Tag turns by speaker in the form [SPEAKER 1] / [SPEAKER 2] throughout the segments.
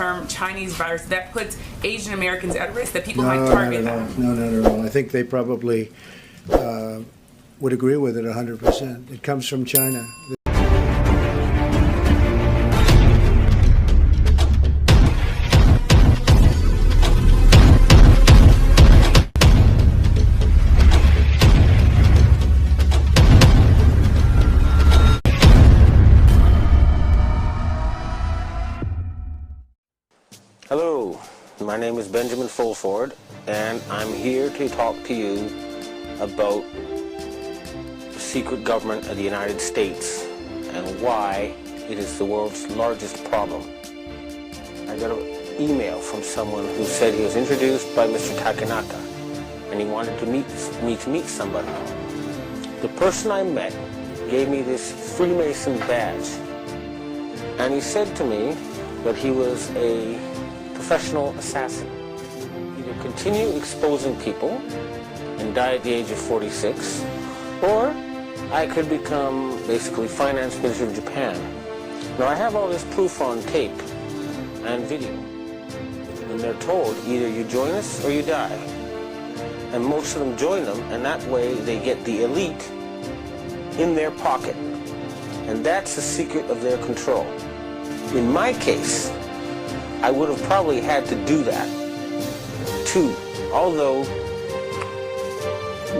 [SPEAKER 1] term Chinese virus that puts Asian Americans at risk, that people might target them?
[SPEAKER 2] No, not at all. I think they probably would agree with it 100%. It comes from China.
[SPEAKER 3] Hello, my name is Benjamin Fulford, and I'm here to talk to you about the secret government of the United States and why it is the world's largest problem. I got an email from someone who said he was introduced by Mr. Takanaka, and he wanted to meet somebody. The person I met gave me this Freemason badge, and he said to me that he was a professional assassin. Either continue exposing people and die at the age of 46, or I could become basically finance minister of Japan. Now I have all this proof on tape and video, and they're told either you join us or you die. And most of them join them, and that way they get the elite in their pocket, and that's the secret of their control. In my case, I would have probably had to do that too, although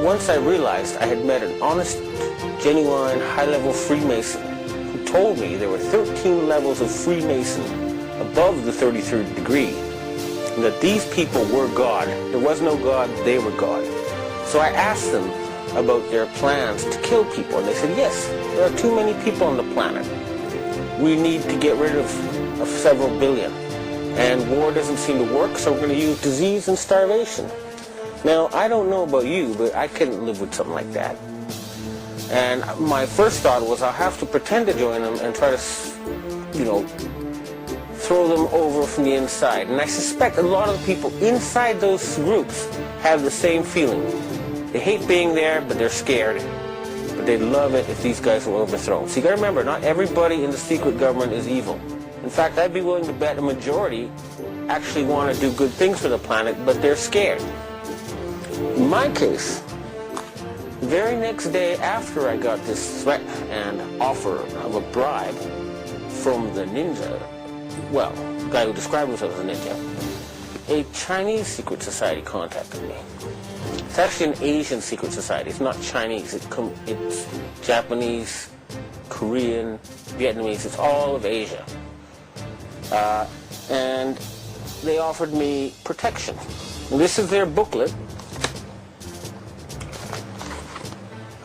[SPEAKER 3] once I realized I had met an honest, genuine, high-level Freemason who told me there were 13 levels of Freemason above the 33rd degree, and that these people were God. There was no God, they were God. So I asked them about their plans to kill people, and they said, yes, there are too many people on the planet. We need to get rid of several billion. And war doesn't seem to work, so we're going to use disease and starvation. Now, I don't know about you, but I couldn't live with something like that. And my first thought was I'll have to pretend to join them and try to, throw them over from the inside. And I suspect a lot of the people inside those groups have the same feeling. They hate being there, but they're scared. But they'd love it if these guys were overthrown. So you got to remember, not everybody in the secret government is evil. In fact, I'd be willing to bet a majority actually want to do good things for the planet, but they're scared. In my case, the very next day after I got this threat and offer of a bribe from the ninja, well, the guy who described himself as a ninja, a Chinese secret society contacted me. It's actually an Asian secret society. It's not Chinese. It's Japanese, Korean, Vietnamese. It's all of Asia. And they offered me protection. And this is their booklet.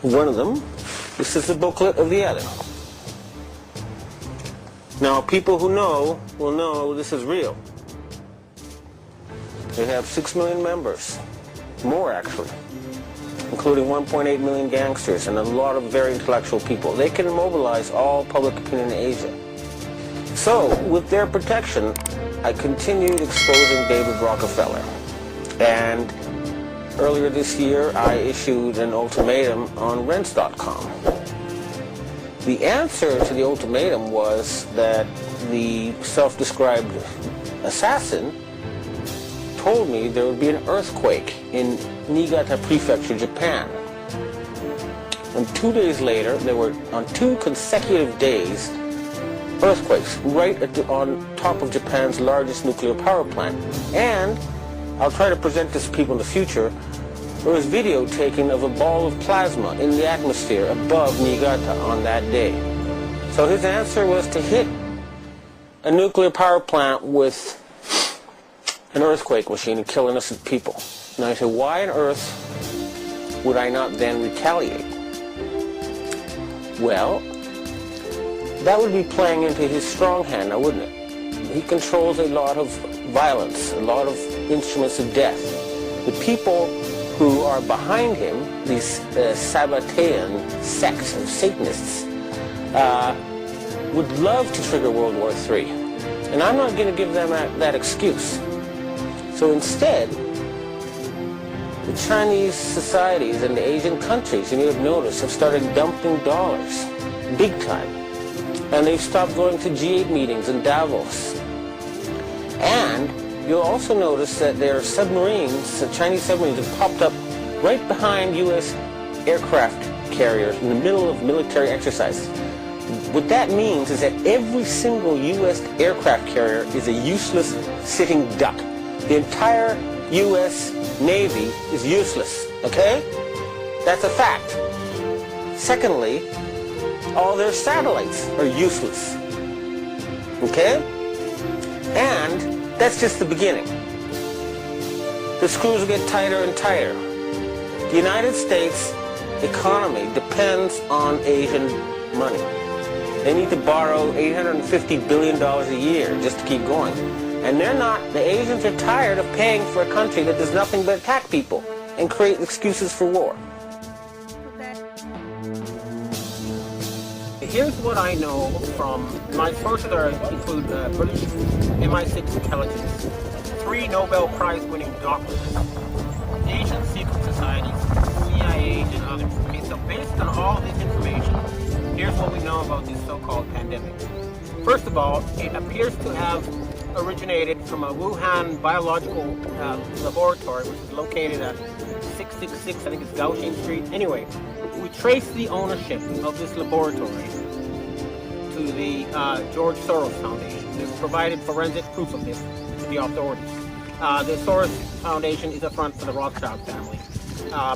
[SPEAKER 3] One of them. This is the booklet of the other. Now, people who know will know this is real. They have 6 million members. More, actually. Including 1.8 million gangsters and a lot of very intellectual people. They can mobilize all public opinion in Asia. So, with their protection, I continued exposing David Rockefeller. And earlier this year, I issued an ultimatum on rents.com. The answer to the ultimatum was that the self-described assassin told me there would be an earthquake in Niigata Prefecture, Japan. And 2 days later, there were, on 2 consecutive days, earthquakes right on top of Japan's largest nuclear power plant. And I'll try to present this to people in the future. There was video taken of a ball of plasma in the atmosphere above Niigata on that day. So his answer was to hit a nuclear power plant with an earthquake machine and kill innocent people. Now I said, why on earth would I not then retaliate? Well, that would be playing into his strong hand now, wouldn't it? He controls a lot of violence, a lot of instruments of death. The people who are behind him, these Sabbatean sects of Satanists, would love to trigger World War III. And I'm not going to give them that excuse. So instead, the Chinese societies and the Asian countries, you may have noticed, have started dumping dollars, big time. And they've stopped going to G8 meetings in Davos. And you'll also notice that there are submarines, Chinese submarines have popped up right behind U.S. aircraft carriers in the middle of military exercises. What that means is that every single U.S. aircraft carrier is a useless sitting duck. The entire U.S. Navy is useless, okay? That's a fact. Secondly, all their satellites are useless, okay? And that's just the beginning. The screws will get tighter and tighter. The United States economy depends on Asian money. They need to borrow $850 billion a year just to keep going. And the Asians are tired of paying for a country that does nothing but attack people and create excuses for war.
[SPEAKER 4] Here's what I know from my sources include British MI6 intelligence, 3 Nobel Prize winning doctors, Asian secret societies, CIA and others. Okay, so based on all of this information, here's what we know about this so-called pandemic. First of all, it appears to have originated from a Wuhan biological laboratory, which is located at 666, I think it's Gaoxin Street. Anyway, we traced the ownership of this laboratory to the George Soros Foundation. This provided forensic proof of this to the authorities. The Soros Foundation is a front for the Rothschild family,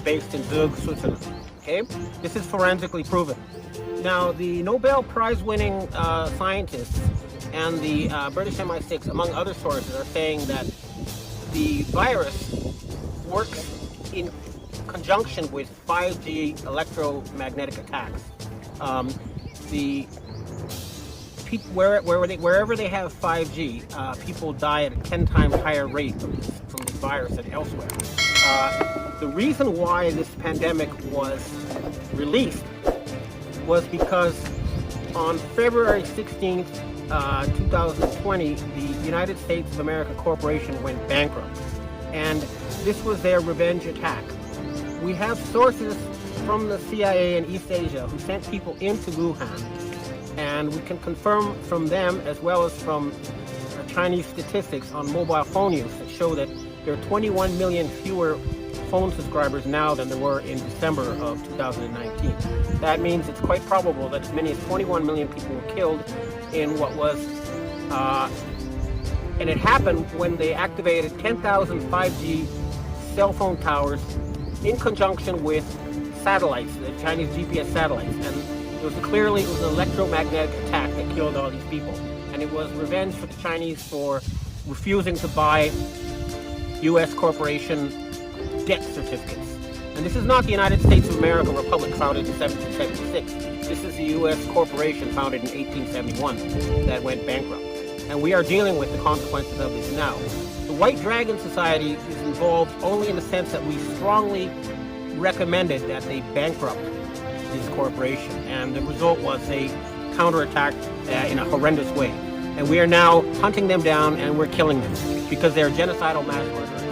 [SPEAKER 4] based in Zug, Switzerland. Okay, this is forensically proven. Now, the Nobel Prize-winning scientists and the British MI6, among other sources, are saying that the virus works in conjunction with 5G electromagnetic attacks. Wherever they have 5G, people die at a 10 times higher rate from this virus than elsewhere. The reason why this pandemic was released was because on February 16th, 2020, the United States of America Corporation went bankrupt, and this was their revenge attack. We have sources from the CIA in East Asia who sent people into Wuhan, and we can confirm from them, as well as from Chinese statistics on mobile phone use, that show that there are 21 million fewer phone subscribers now than there were in December of 2019. That means it's quite probable that as many as 21 million people were killed in what was, and it happened when they activated 10,000 5G cell phone towers in conjunction with satellites, the Chinese GPS satellites. And it was an electromagnetic attack that killed all these people. And it was revenge for the Chinese for refusing to buy U.S. corporation debt certificates. And this is not the United States of America Republic founded in 1776. This is the U.S. corporation founded in 1871 that went bankrupt. And we are dealing with the consequences of this now. The White Dragon Society is involved only in the sense that we strongly recommended that they bankrupt this corporation. And the result was a counterattack in a horrendous way. And we are now hunting them down and we're killing them because they're genocidal mass murderers.